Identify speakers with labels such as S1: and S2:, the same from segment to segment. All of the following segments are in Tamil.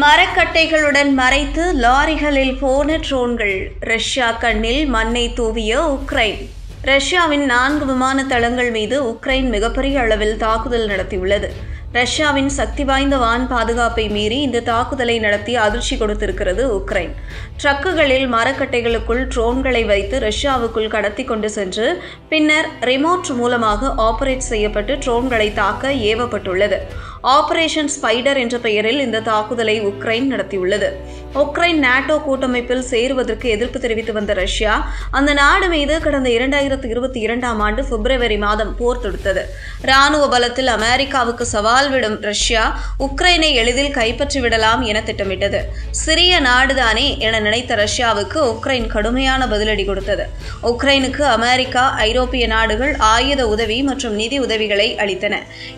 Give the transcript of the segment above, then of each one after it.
S1: மரக்கட்டைகளுடன் மறைத்து லாரிகளில் போன ட்ரோன்கள். ரஷ்யா கண்ணில் மண்ணை தூவிய உக்ரைன். ரஷ்யாவின் 4 விமான தளங்கள் மீது உக்ரைன் மிகப்பெரிய அளவில் தாக்குதல் நடத்தியுள்ளது. ரஷ்யாவின் சக்தி வாய்ந்த வான் பாதுகாப்பை மீறி இந்த தாக்குதலை நடத்தி அதிர்ச்சி கொடுத்திருக்கிறது உக்ரைன். ட்ரக்குகளில் மரக்கட்டைகளுக்குள் ட்ரோன்களை வைத்து ரஷ்யாவுக்குள் கடத்தி கொண்டு சென்று பின்னர் ரிமோட் மூலமாக ஆபரேட் செய்யப்பட்டு ட்ரோன்களை தாக்க ஏவப்பட்டுள்ளது. ஆபரேஷன் ஸ்பைடர் என்ற பெயரில் இந்த தாக்குதலை உக்ரைன் நடத்தியுள்ளது. உக்ரைன் நாட்டோ கூட்டமைப்பில் சேருவதற்கு எதிர்ப்பு தெரிவித்து வந்த ரஷ்யா அந்த நாடு மீது கடந்த 2022ஆம் ஆண்டு பிப்ரவரி மாதம் போர் தொடுத்தது. இராணுவ பலத்தில் அமெரிக்காவுக்கு சவால் விடும் ரஷ்யா உக்ரைனை எளிதில் கைப்பற்றிவிடலாம் என திட்டமிட்டது. சிறிய நாடுதானே என நினைத்த ரஷ்யாவுக்கு உக்ரைன் கடுமையான பதிலடி கொடுத்தது. உக்ரைனுக்கு அமெரிக்கா, ஐரோப்பிய நாடுகள் ஆயுத உதவி மற்றும் நிதி உதவிகளை அளித்தன.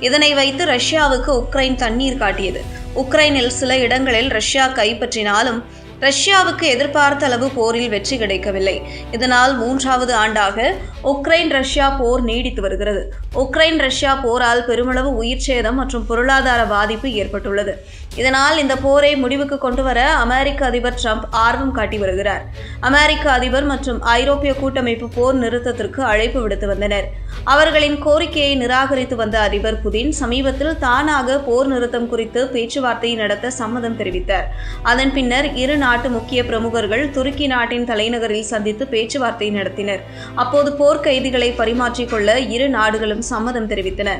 S1: இதனை வைத்து ரஷ்யாவுக்கு உக்ரைன் தண்ணீர் காட்டியது. உக்ரைனில் சில இடங்களில் ரஷ்யா கைப்பற்றினாலும் ரஷ்யாவுக்கு எதிர்பார்த்த அளவு போரில் வெற்றி கிடைக்கவில்லை. இதனால் 3வது ஆண்டாக உக்ரைன் ரஷ்யா போர் நீடித்து வருகிறது. உக்ரைன் ரஷ்யா போரால் பெருமளவு உயிர் சேதம் மற்றும் பொருளாதார பாதிப்பு ஏற்பட்டுள்ளது. இதனால் இந்த போரை முடிவுக்கு கொண்டுவர அமெரிக்க அதிபர் ட்ரம்ப் ஆர்வம் காட்டி வருகிறார். அமெரிக்க அதிபர் மற்றும் ஐரோப்பிய கூட்டமைப்பு போர் நிறுத்தத்திற்கு அழைப்பு விடுத்து வந்தனர். அவர்களின் கோரிக்கையை நிராகரித்து வந்த அதிபர் புதின் சமீபத்தில் தானாக போர் நிறுத்தம் குறித்து பேச்சுவார்த்தை நடத்த சம்மதம் தெரிவித்தார். அதன் பின்னர் இரு நாட்டு முக்கிய பிரமுகர்கள் துருக்கி நாட்டின் தலைநகரில் சந்தித்து பேச்சுவார்த்தை நடத்தினர். அப்போது போர் கைதிகளை பரிமாற்றிக் கொள்ள இரு நாடுகளும் சம்மதம் தெரிவித்தன.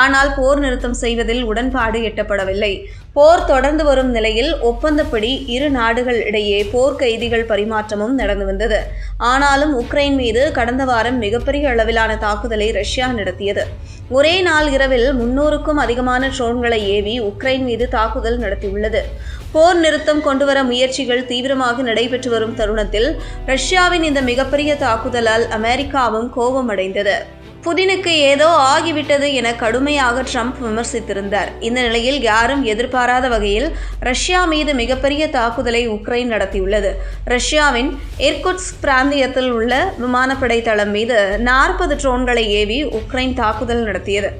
S1: ஆனால் போர் நிறுத்தம் செய்வதில் உடன்பாடு எட்டப்படவில்லை. போர் தொடர்ந்து வரும் நிலையில் ஒப்பந்தப்படி இரு நாடுகள் இடையே போர் கைதிகள் பரிமாற்றமும் நடந்து வந்தது. ஆனாலும் உக்ரைன் மீது கடந்த வாரம் மிகப்பெரிய அளவிலான தாக்குதலை ரஷ்யா நடத்தியது. ஒரே நாள் இரவில் 300க்கும் அதிகமான ட்ரோன்களை ஏவி உக்ரைன் மீது தாக்குதல் நடத்தியுள்ளது. போர் நிறுத்தம் கொண்டுவர முயற்சிகள் தீவிரமாக நடைபெற்று வரும் தருணத்தில் ரஷ்யாவின் இந்த மிகப்பெரிய தாக்குதலால் அமெரிக்காவும் கோபமடைந்தது. புதினுக்கு ஏதோ ஆகிவிட்டது என கடுமையாக ட்ரம்ப் விமர்சித்திருந்தார். இந்த நிலையில் யாரும் எதிர்பாராத வகையில் ரஷ்யா மீது மிகப்பெரிய தாக்குதலை உக்ரைன் நடத்தியுள்ளது. ரஷ்யாவின் இர்குட்ஸ்க் பிராந்தியத்தில் உள்ள விமானப்படை தளம் மீது 40 ட்ரோன்களை ஏவி உக்ரைன் தாக்குதல் நடத்தியது.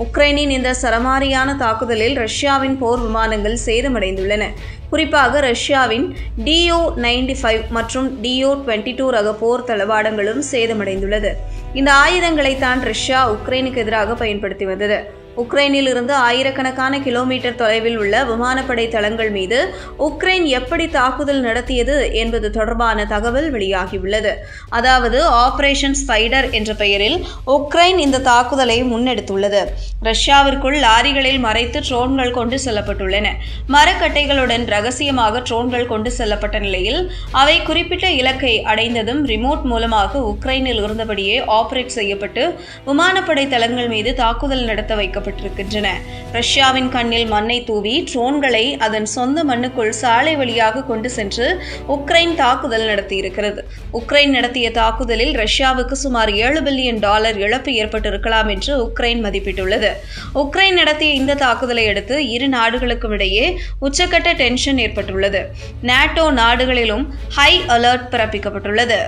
S1: உக்ரைனின் இந்த சரமாரியான தாக்குதலில் ரஷ்யாவின் போர் விமானங்கள் சேதமடைந்துள்ளன. குறிப்பாக ரஷ்யாவின் Tu-95 மற்றும் Tu-22 ரக போர் தளவாடங்களும் சேதமடைந்துள்ளது. இந்த ஆயுதங்களை தான் ரஷ்யா உக்ரைனுக்கு எதிராக பயன்படுத்தி வந்தது. உக்ரைனில் இருந்து ஆயிரக்கணக்கான கிலோமீட்டர் தொலைவில் உள்ள விமானப்படை தளங்கள் மீது உக்ரைன் எப்படி தாக்குதல் நடத்தியது என்பது தொடர்பான தகவல் வெளியாகியுள்ளது. அதாவது ஆபரேஷன் ஸ்பைடர் என்ற பெயரில் உக்ரைன் இந்த தாக்குதலை முன்னெடுத்துள்ளது. ரஷ்யாவிற்குள் லாரிகளில் மறைத்து ட்ரோன்கள் கொண்டு செல்லப்பட்டுள்ளன. மரக்கட்டைகளுடன் ரகசியமாக ட்ரோன்கள் கொண்டு செல்லப்பட்ட நிலையில் அவை குறிப்பிட்ட இலக்கை அடைந்ததும் ரிமோட் மூலமாக உக்ரைனில் இருந்தபடியே ஆபரேட் செய்யப்பட்டு விமானப்படை தளங்கள் மீது தாக்குதல் நடத்த வைக்கப்பட்டது. ரஷ்யாவின் கண்ணில் மண்ணை தூவி ட்ரோன்களை அதன் சொந்த மண்ணுக்குள் சாலை வழியாக கொண்டு சென்று உக்ரைன் தாக்குதல் நடத்தியிருக்கிறது. உக்ரைன் நடத்திய தாக்குதலில் ரஷ்யாவுக்கு சுமார் $7 பில்லியன் இழப்பு ஏற்பட்டிருக்கலாம் என்று உக்ரைன் மதிப்பிட்டுள்ளது. உக்ரைன் நடத்திய இந்த தாக்குதலை அடுத்து இரு நாடுகளுக்கும் இடையே உச்சக்கட்ட டென்ஷன் ஏற்பட்டுள்ளது. நாட்டோ நாடுகளிலும் ஹை அலர்ட் பிறப்பிக்கப்பட்டுள்ளது.